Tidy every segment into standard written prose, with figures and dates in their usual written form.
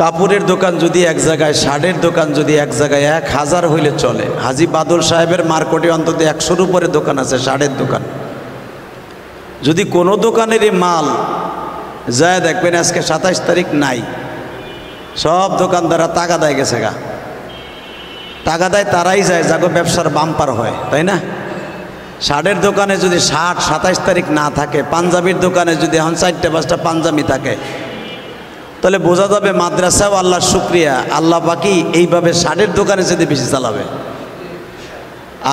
কাপড়ের দোকান যদি এক জায়গায়, শার্টের দোকান যদি এক জায়গায় 1000 হইলে চলে। হাজী বাদল সাহেবের মার্কেটে অন্তত 100-র উপরে দোকান আছে শার্টের দোকান। যদি কোনো দোকানেরই মাল যায় দেখবেন আজকে 27 তারিখ নাই, সব দোকানদাররা টাকা দেয় গেছে গা। টাকা দেয় তারাই যায় যাকে ব্যবসার বাম্পার হয়, তাই না? শার্টের দোকানে যদি শার্ট 27 তারিখ না থাকে, পাঞ্জাবির দোকানে যদি এখন 4-5টা পাঞ্জাবি থাকে, তাহলে বোঝা যাবে মাদ্রাসাও আল্লাহর শুকরিয়া, আল্লাহ বাকি এইভাবে শার্টের দোকানে যদি বেশি চালাবে।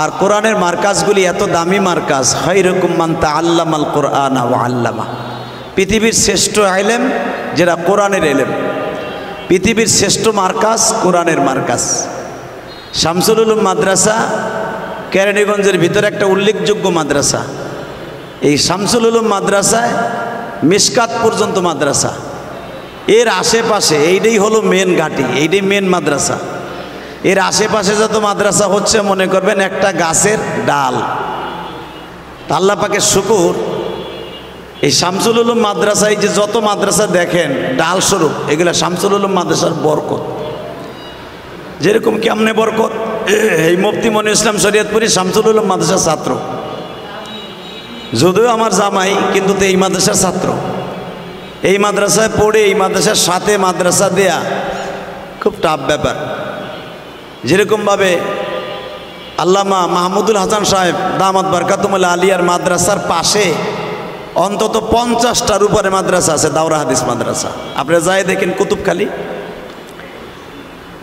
আর কোরআনের মার্কাজগুলি এত দামি মার্কাজ, খায়রুকুম মান তাআল্লামাল কোরআনা ওয়া আল্লামা। পৃথিবীর শ্রেষ্ঠ ইলম যেটা কোরআনের ইলম, পৃথিবীর শ্রেষ্ঠ মার্কাজ কোরআনের মার্কাজ। শামসুল উলুম মাদ্রাসা কেরানীগঞ্জের ভিতরে একটা উল্লেখযোগ্য মাদ্রাসা। এই শামসুল উলুম মাদ্রাসায় মিশকাত পর্যন্ত মাদ্রাসা, এর আশেপাশে এইটাই হলো মেন ঘাঁটি, এইটাই মেন মাদ্রাসা। এর আশেপাশে যত মাদ্রাসা হচ্ছে মনে করবেন একটা গাছের ডাল। আল্লাহ পাকের শুকর, এই শামসুল উলুম মাদ্রাসায় যে যত মাদ্রাসা দেখেন ডাল স্বরূপ, এগুলো শামসুল উলুম মাদ্রাসার বরকত। যেরকম কেমনে বরকত, এই মুফতি মনিরুল ইসলাম শরীয়তপুরী শামসুল উলুম মাদ্রাসার ছাত্র, যদিও আমার জামাই কিন্তু তো এই মাদ্রাসার ছাত্র। এই মাদ্রাসায় পড়ে এই মাদ্রাসার সাথে মাদ্রাসা দেয়া খুব টাফ ব্যাপার। যেরকমভাবে আল্লামা মাহমুদুল হাসান সাহেব দামাত বারকাতুমুল আলিয়ার মাদ্রাসার পাশে অন্তত 50টার উপরে মাদ্রাসা আছে, দাওরা হাদিস মাদ্রাসা। আপনারা যাই দেখেন কুতুবখালী।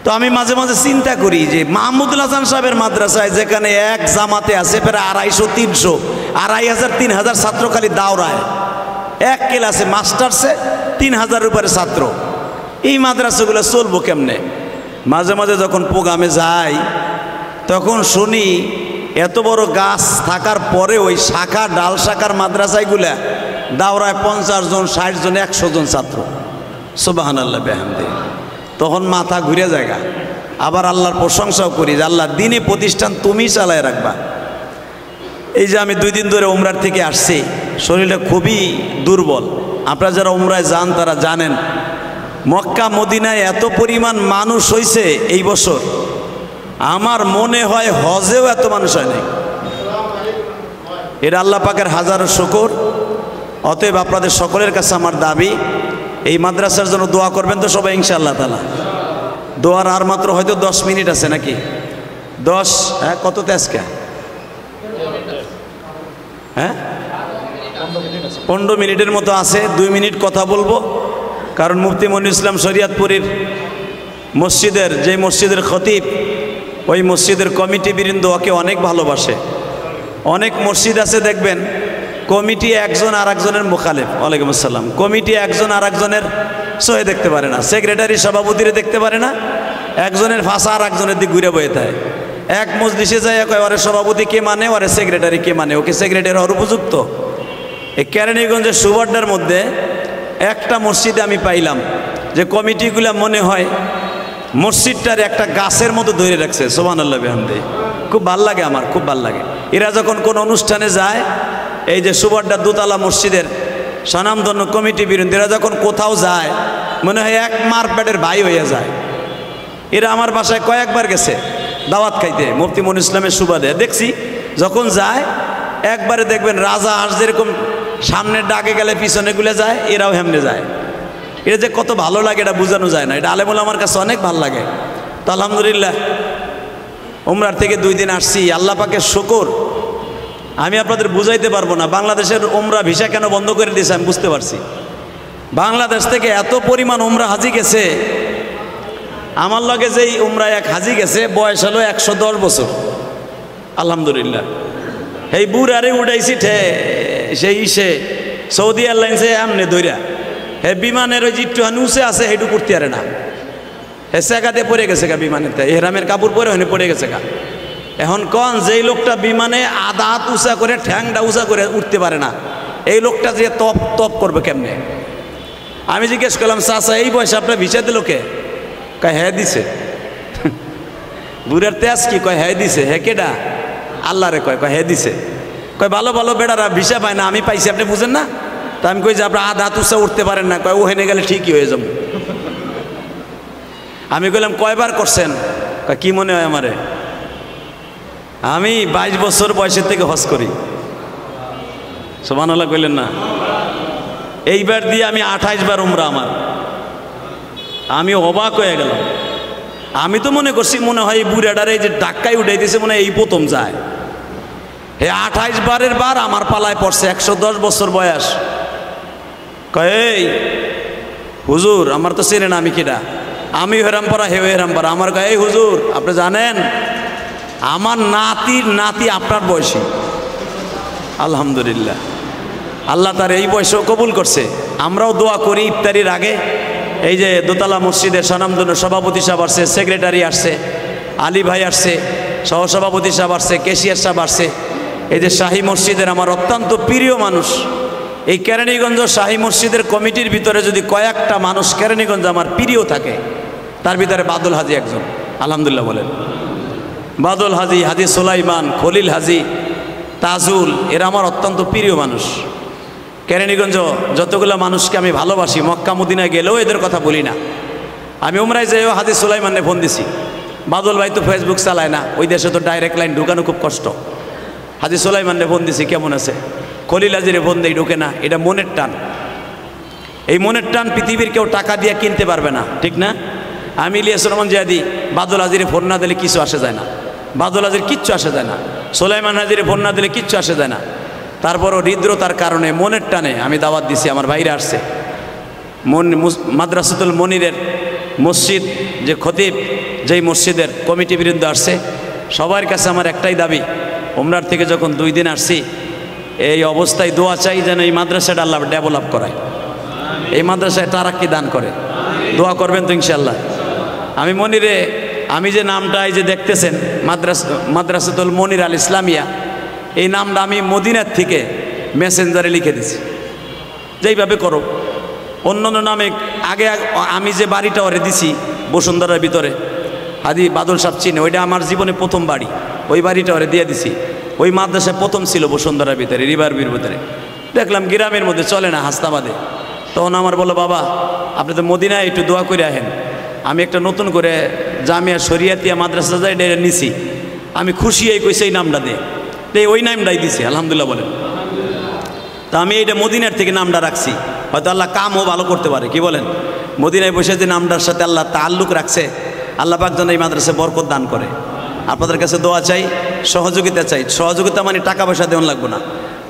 তো আমি মাঝে মাঝে চিন্তা করি যে মাহমুদুল হাসান সাহেবের মাদ্রাসায় যেখানে এক জামাতে আছে প্রায় 250-300, 2500-3000 ছাত্র খালি দাওরায়, এক ক্লাসে মাস্টার্সে 3000-এর উপরে ছাত্র। এই মাদ্রাসাগুলো চলবো কেমনে? মাঝে মাঝে যখন প্রোগ্রামে যাই তখন শুনি এত বড় গাছ থাকার পরে ওই শাখা ডাল শাখার মাদ্রাসাগুলা দাওরায় 50 জন, 60 জন, 100 জন ছাত্র। সুবহানাল্লাহ বিহামদি। তখন মাথা ঘুরে জায়গা। আবার আল্লাহর প্রশংসাও করি যে আল্লাহ দিনে প্রতিষ্ঠান তুমি চালায় রাখবা। এই যে আমি 2 দিন ধরে উমরার থেকে আসছি, শরীরটা খুবই দুর্বল। আপনারা যারা উমরায় যান তারা জানেন মক্কা মদিনায় এত পরিমাণ মানুষ হয়েছে এই বছর, আমার মনে হয় হজেও এত মানুষ হয় নাই। এটা আল্লাহ পাকের হাজারো শুকর। অতএব আপনাদের সকলের কাছে আমার দাবি, এই মাদ্রাসার জন্য দোয়া করবেন তো সবাই ইনশাআল্লাহ তাআলা। দোয়ার আর মাত্র হয়তো 10 মিনিট আছে নাকি 10, হ্যাঁ কততে আজকে, হ্যাঁ 15 মিনিটের মতো আছে। 2 মিনিট কথা বলবো, কারণ মুফতি মনিরুল ইসলাম শরীয়তপুরীর মসজিদের যে মসজিদের খতিব, ওই মসজিদের কমিটি বৃন্দ ওকে অনেক ভালোবাসে। অনেক মসজিদ আছে দেখবেন কমিটি একজন আর একজনের মুখালেফ, ওয়ালাইকুম আসসালাম, কমিটি একজন আর একজনের সহে দেখতে পারে না, সেক্রেটারি সভাপতিরে দেখতে পারে না, একজনের ভাষা আর একজনের দিক ঘুরে বয়ে থাকে। এক মজলিসে যায় কয় ওরে সভাপতি কে মানে, ওরে সেক্রেটারি কে মানে, ওকে সেক্রেটারি হওয়ার উপযুক্ত। এই কেরানীগঞ্জের সুবর্ডার মধ্যে একটা মসজিদে আমি পাইলাম যে কমিটিগুলা মনে হয় মসজিদটার একটা গাছের মতো ধরে রাখছে। সুবহানাল্লাহ বিহামদি। খুব ভাল লাগে, আমার খুব ভাল লাগে। এরা যখন কোন অনুষ্ঠানে যায়, এই যে সুবর্ডার দোতলা মসজিদের স্বনামধন্য কমিটি বৃন্দরা যখন কোথাও যায় মনে হয় এক মারপেটের ভাই হয়ে যায়। এরা আমার বাসায় কয়েকবার গেছে দাওয়াত খাইতে মুফতি মনিরুল ইসলামের সুবাদে, দেখছি যখন যায় একবারে দেখবেন রাজা হাঁস যেরকম সামনের ডাকে গেলে পিছনে গুলে যায়, এরাও হেমনে যায়। এটা যে কত ভালো লাগে এটা বোঝানো যায় না। এটা আলেমুল আমার কাছে অনেক ভালো লাগে। তো আলহামদুলিল্লাহ উমরার থেকে 2 দিন আসছি, আল্লাহ পাকের শুকর। আমি আপনাদের বুঝাইতে পারবো না বাংলাদেশের উমরা ভিসা কেন বন্ধ করে দিয়েছে, আমি বুঝতে পারছি। বাংলাদেশ থেকে এত পরিমাণ উমরা হাজি গেছে। আমার লগে যেই উমরা এক হাজি গেছে বয়স হলো 110 বছর। আলহামদুলিল্লাহ এই বুড়ারে উড়াইছি ঠে সেই সে সৌদি এয়ারলাইন্সে এমনি ধৈরা হে বিমানের ওই জিট্টু হানুসে আছে হেটু করতে পারে না, হে সেকাতে পড়ে গেছে গা বিমানেতে, এহরামের কাপড় পরে হয়নি পড়ে গেছে গা। এখন কন যেই লোকটা বিমানে আধা হাত উঁচা করে ঠ্যাংটা উঁচা করে উঠতে পারে না, এই লোকটা যে তপ তপ করবে কেমনে? আমি জিজ্ঞেস করলাম চাচা এই বয়সে আপনার ভিসা দিল কে? কয় হ্যাঁ দিছে। বুড়ার তেজ কি? কয় হ্যাঁ দিছে। হ্যাঁ কেডা? আল্লাহ রে। কয় হ্যাঁ দিছে। কয় ভালো ভালো বেড়ারা ভিসা পায় না, আমি পাইছি, আপনি বুঝেন না? তা আমি কই যে আপনার আধা হাত উঁচা উঠতে পারেন না। কয় ও হেনে গেলে ঠিকই হয়ে যাবো। আমি বললাম কয়বার করছেন? কি মনে হয় আমারে? আমি 22 বছর বয়সের থেকে হজ করি। সুবহানাল্লাহ কইলেন না? এইবার দিয়ে আমি 28 বার উমরা আমার। আমি অবাক হয়ে গেলাম। আমি তো মনে করছি মনে হয় এই বুড়াটারে যে ধাক্কায় উঠাই দিয়েছে মনে হয় এই প্রথম যায়। হে 28 বারের বার আমার পালায় পড়ছে, 110 বছর বয়স। কয় হুজুর, আমার তো চেনে না আমি কিটা, আমি হেরাম পারা হেউ হেরাম পারা। আমার কয় এই হুজুর, আপনি জানেন আমার নাতির নাতি আপনার বয়সী। আলহামদুলিল্লাহ, আল্লাহ তার এই বয়সেও কবুল করছে। আমরাও দোয়া করি ইফতারির আগে। এই যে দোতলা মসজিদের স্বনামধন্য সভাপতি সাহেব আসছে, সেক্রেটারি আসছে, আলী ভাই আসছে, সহসভাপতি সাহেব আসছে, ক্যাশিয়ার সাহেব আসছে। এই যে শাহী মসজিদের আমার অত্যন্ত প্রিয় মানুষ, এই কেরানীগঞ্জ শাহী মসজিদের কমিটির ভিতরে যদি কয়েকটা মানুষ কেরানীগঞ্জ আমার প্রিয় থাকে, তার ভিতরে বাদল হাজি একজন। আলহামদুলিল্লাহ বলেন। বাদল হাজি, হাজি সুলাইমান, খলিল হাজি, তাজুল, এরা আমার অত্যন্ত প্রিয় মানুষ। কেরানীগঞ্জ যতগুলো মানুষকে আমি ভালোবাসি, মক্কা মদিনায় গেলেও এদের কথা বলি না। আমি উমরায় যেও হাজি সুলাইমানে ফোন দিছি। বাদল ভাই তো ফেসবুক চালায় না, ওই দেশে তো ডাইরেক্ট লাইন ঢুকানো খুব কষ্ট। হাজি সুলাইমানে ফোন দিছি, কেমন আছে? খলিল হাজিরে ফোন দেই, ঢুকে না। এটা মনের টান। এই মনের টান পৃথিবীর কেউ টাকা দিয়ে কিনতে পারবে না, ঠিক না? আমি ইলিয়াস রহমান জিয়াদি বাদল হাজিরে ফোন না দিলে কিছু আসে যায় না। বাদল হাজির কিচ্ছু আসে যায় না। সুলাইমান হাজিরে ফোন না দিলে কিচ্ছু আসে যায় না। তারপরও হৃদ্রতার কারণে মনের টানে আমি দাওয়াত দিছি। আমার ভাইরা আসছে। মাদ্রাসাতুল মনিরের মসজিদ যে খতিব, যেই মসজিদের কমিটি বিরুদ্ধে আসছে, সবার কাছে আমার একটাই দাবি, উমরার থেকে যখন 2 দিন আসছি, এই অবস্থায় দোয়া চাই যেন এই মাদ্রাসাটা আল্লাহ ডেভেলপ করায়, এই মাদ্রাসায় তারাক্কি দান করে। দোয়া করবেন তো ইনশাল্লাহ? আমি মনিরে, আমি যে নামটা এই যে দেখতেছেন মাদ্রাসাতুল মনির আল ইসলামিয়া, এই নামটা আমি মদিনার থেকে মেসেঞ্জারে লিখে দিছি, যেইভাবে করো। অন্য নামে আগে আমি যে বাড়িটা ওরে দিছি বসুন্ধরার ভিতরে, হাজি বাদল সাহেব চিনে, ওইটা আমার জীবনে প্রথম বাড়ি। ওই বাড়িটা ওরে দিয়ে দিছি। ওই মাদ্রাসা প্রথম ছিল বসুন্ধরার ভিতরে, রিভারভির ভিতরে। দেখলাম গ্রামের মধ্যে চলে না, হাসনাবাদে। তখন আমার বলো, বাবা আপনি তো মদিনায় একটু দোয়া করে আহেন। আমি একটা নতুন করে জামিয়া শরিয়াতিয়া মাদ্রাসা যাই নিছি। আমি খুশি এই কইছে এই নামটা দিয়ে, ওই নামটাই দিছি। আলহামদুলিল্লাহ বলেন। তা আমি এইটা মদিনার থেকে নামটা রাখছি, হয়তো আল্লাহ কামও ভালো করতে পারে। কি বলেন? মদিনায় বসে যে নামটার সাথে আল্লাহ তাল্লুক রাখছে, আল্লাহ পাক যেন এই মাদ্রাসায় বরকত দান করে। আপনাদের কাছে দোয়া চাই, সহযোগিতা চাই। সহযোগিতা মানে টাকা পয়সা দেওয়া লাগবে না,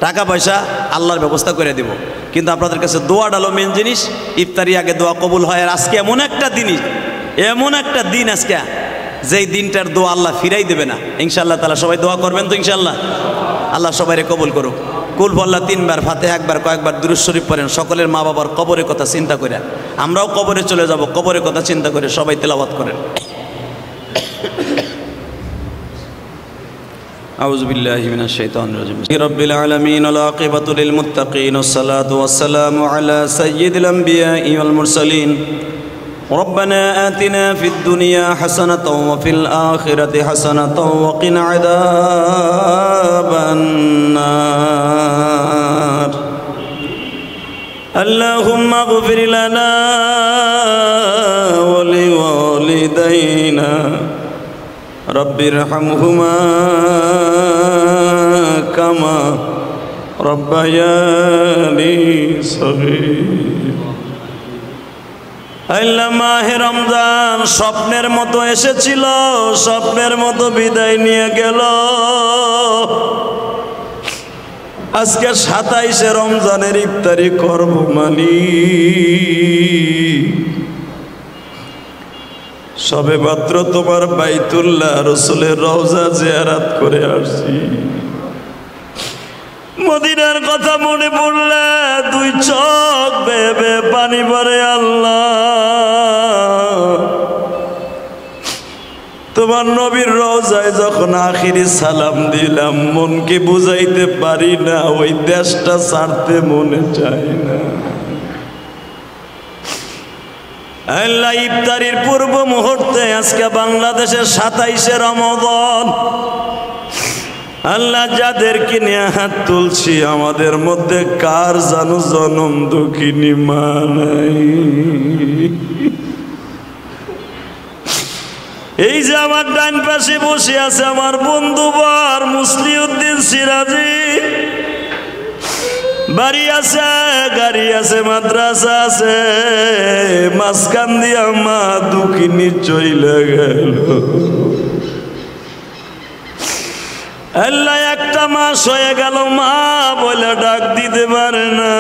টাকা পয়সা আল্লাহর ব্যবস্থা করে দিব। কিন্তু আপনাদের কাছে দোয়া ডালো মেন জিনিস। ইফতারি আগে দোয়া কবুল হয়। আর আজকে এমন একটা দিন আজকে, যেই দিনটার দোয়া আল্লাহ ফিরাই দেবে না ইনশাআল্লাহ তাআলা। সবাই দোয়া করবেন তো ইনশাআল্লাহ? আল্লাহ সবাইরে কবুল করুক। কুল আল্লাহ 3 বার, ফাতিহা 1 বার, কয়েকবার দুরূদ শরীফ পড়েন। সকলের মা বাবার কবরের কথা চিন্তা করে, আমরাও কবরে চলে যাব, কবরের কথা চিন্তা করে সবাই তেলাওয়াত করেন। আউযু বিল্লাহি মিনাশ শাইতানির রাজিম। রাব্বিল আলামিন ওয়াল আকিবাতু লিল মুত্তাকিন ওয়াসসালাতু ওয়াসসালামু আলা সাইয়্যিদিল আমবিয়াই ওয়াল মুরসালিন। ربنا آتنا في الدنيا حسنة وفي الآخرة حسنة وقنا عذاب النار. اللهم اغفر لنا ولوالدينا رب ارحمهما كما ربياني صغيرا. আল্লাহ মাহে রমজান স্বপ্নের মতো এসেছিল, স্বপ্নের মতো বিদায় নিয়ে গেল। আজকে 27শে রমজানের ইফতারি করব মানি, সবে মাত্র তোমার বাইতুল্লাহ রাসূলের রওজা জিয়ারত করে আসছি। মদিনার কথা মনে পড়লে 2 চোখ বেয়ে পানি পড়ে। আল্লাহ তোমার নবীর রওজায় যখন আখিরি সালাম দিলাম, মনকে বুঝাইতে পারি না, ওই দেশটা ছাড়তে মনে চায় না। আল্লাহ ইফতারির পূর্ব মুহূর্তে আজকে বাংলাদেশের 27শে রমজান, আল্লাহ যাদেরকে নিয়ে হাত তুলছি, আমাদের মধ্যে কার জানো জনম দুঃখিনী মা নাই? এই যে আমার ডান পাশে বসে আছে আমার বন্ধু বর মুসলিউদ্দিন সিরাজি, বাড়ি আছে, গাড়ি আছে, মাদ্রাসা আছে, মাঝখান দিয়া মা দুঃখিনী চইলা গেল। আল্লাহ একটা মাস হয়ে গেল মা বলে ডাক দিতে পারে না।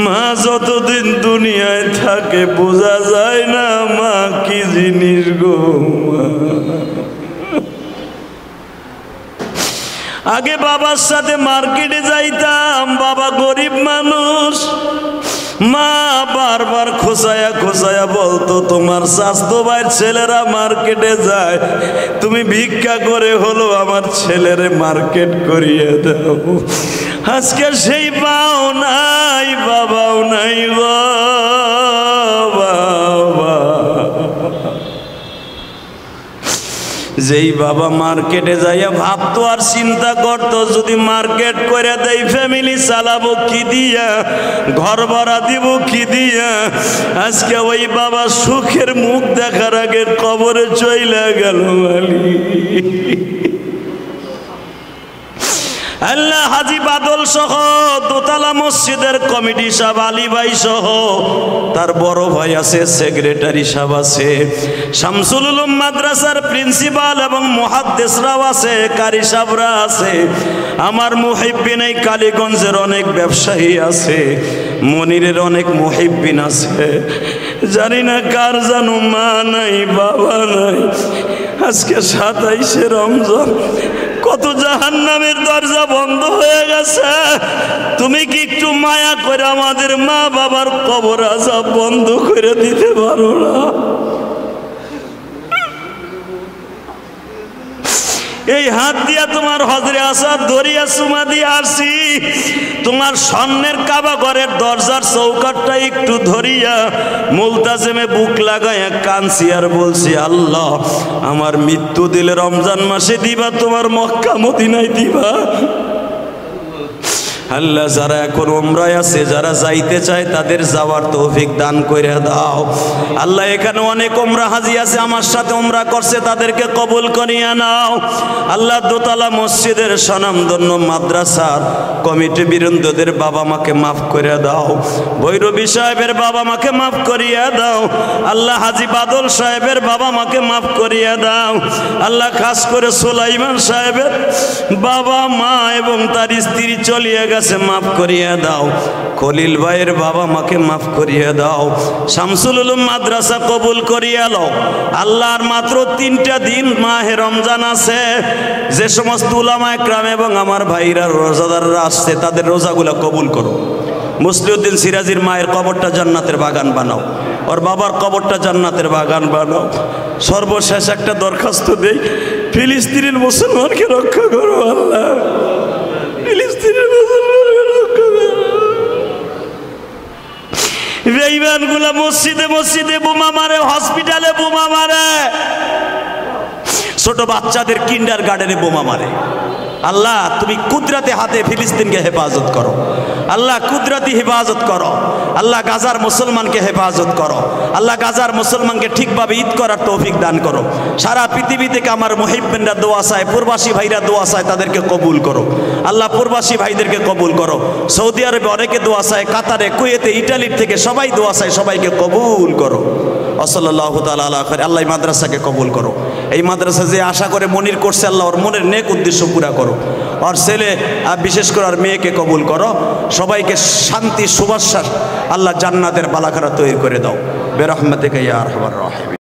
মা যতদিন দুনিয়ায় থাকে বোঝা যায় না মা কি জিনিস গো। আগে বাবার সাথে মার্কেটে যাইতাম, বাবা গরিব মানুষ, মা বারবার খোঁচায়া খোঁচায়া বলতো তোমার স্বাস্থ্য ভাইয়ের ছেলেরা মার্কেটে যায়, তুমি ভিক্ষা করে হলো আমার ছেলেরে মার্কেট করিয়ে দাও। আজকে সেই মাও নাই বাবাও নাই গো বাবা। যেই বাবা মার্কেটে যাইয়া ভাবতো আর চিন্তা করতো যদি মার্কেট করে দেই ফ্যামিলি চালাবো কি দিয়া, ঘর ভাড়া দিব কি দিয়া, আজকে ওই বাবা সুখের মুখ দেখার আগে কবরে চইলা গেল। আল্লাহ হাজি বাদল সহ দোতলা মসজিদের কমিটি সাহেব আলী ভাই সহ তার বড় ভাই আছে, সেক্রেটারি সাহেব আছে, শামসুল উলুম মাদ্রাসার প্রিন্সিপাল এবং মুহাদ্দিসরাও আছে, কারি সাহেবরা আছে, আমার মুহিব্বিন এই কালীগঞ্জের অনেক ব্যবসায়ী আছে, মনিরের অনেক মুহিব্বিন আছে। জানি না কার জানো মা নাই বাবা নাই। আজকে 27শে রমজান, কত জাহান্নামের দরজা বন্ধ হয়ে গেছে। তুমি কি একটু মায়া করে আমাদের মা বাবার কবর আযাব বন্ধ করে দিতে পারো না? এই হাত দিয়া তোমার হজরে আসাদ দরিয়া সুমা দিয়ে আসি, তোমার স্বর্ণের কাবা ঘরের দরজার চৌকাটটা একটু ধরিয়া মুলতাজেমে বুক লাগাইয়া কানছি আর বলছি আল্লাহ আমার মৃত্যু দিলে রমজান মাসে দিবা, তোমার মক্কা মদিনায় দিবা। আল্লাহ যারা এখন উমরায় আছে, যারা যাইতে চায় তাদের যাওয়ার তৌফিক দান করে দাও। আল্লাহ এখানে অনেক উমরা হাজি আছে, আমার সাথে উমরা করছে, তাদেরকে কবুল করিয়া নাও। আল্লাহ দোতলা মসজিদের স্বনামধন্য মাদ্রাসার কমিটি বৃন্দদের বাবা মাকে মাফ করে দাও, ভৈরবী সাহেবের বাবা মাকে মাফ করিয়া দাও। আল্লাহ হাজি বাদল সাহেবের বাবা মাকে মাফ করিয়া দাও। আল্লাহ খাস করে সুলাইমান সাহেবের বাবা মা এবং তার স্ত্রী চলিয়া গেছে, মাফ করিয়া দাও। খলিল ভাইয়ের বাবা মাকে মাফ করিয়া দাও। শামসুল উলুম মাদ্রাসা কবুল করিয়া লও। আল্লাহর মাত্র 3টা দিন মাহে রমজান আছে, যে সমস্ত উলামা একরাম এবং আমার ভাইরা রোজাদাররা আসছে তাদের রোজাগুলো কবুল করো। মুসলিউদ্দিন সিরাজির মায়ের কবরটা জান্নাতের বাগান বানাও, ওর বাবার কবরটা জান্নাতের বাগান বানাও। সর্বশেষ একটা দরখাস্ত দেই, ফিলিস্তিনের মুসলমানকে রক্ষা করো আল্লাহ, ফিলিস্তিনের মুসলমানকে রক্ষা করো। বেঈমানগুলা মসজিদে মসজিদে বোমা মারে, হসপিটালে বোমা মারে, ছোট বাচ্চাদের কিন্ডার গার্ডেনে বোমা মারে। আল্লাহ তুমি কুদরতে হাতে ফিলিস্তিনকে হেফাজত করো, আল্লাহ কুদরতি হেফাজত করো। আল্লাহ গাজার মুসলমানকে হেফাজত করো, আল্লাহ গাজার মুসলমানকে ঠিকভাবে ঈদ করার তৌফিক দান করো। সারা পৃথিবী থেকে আমার মুহিব্বিনরা দোয়া চায়, প্রবাসী ভাইরা দোয়া চায়, তাদেরকে কবুল করো আল্লাহ, প্রবাসী ভাইদেরকে কবুল করো। সৌদি আরবে অনেকে দোয়া চায়, কাতারে, কুয়েতে, ইটালির থেকে সবাই দোয়া চায়, সবাইকে কবুল করো। সাল্লাল্লাহু তাআলা আলা খায়র। আল্লাহ এই মাদ্রাসাকে কবুল করো। এই মাদ্রাসা যে আশা করে মনির করছে আল্লাহ ওর মনের নেক উদ্দেশ্য পুরা করো। আর ছেলে বিশেষ করে আর মেয়েকে কবুল করো। সবাইকে শান্তি সুবাশ্বাস আল্লাহ জান্নাতের বালাখারা তৈরি করে দাও। বেরহমাতিকা ইয়া আরহামার রাহিমিন।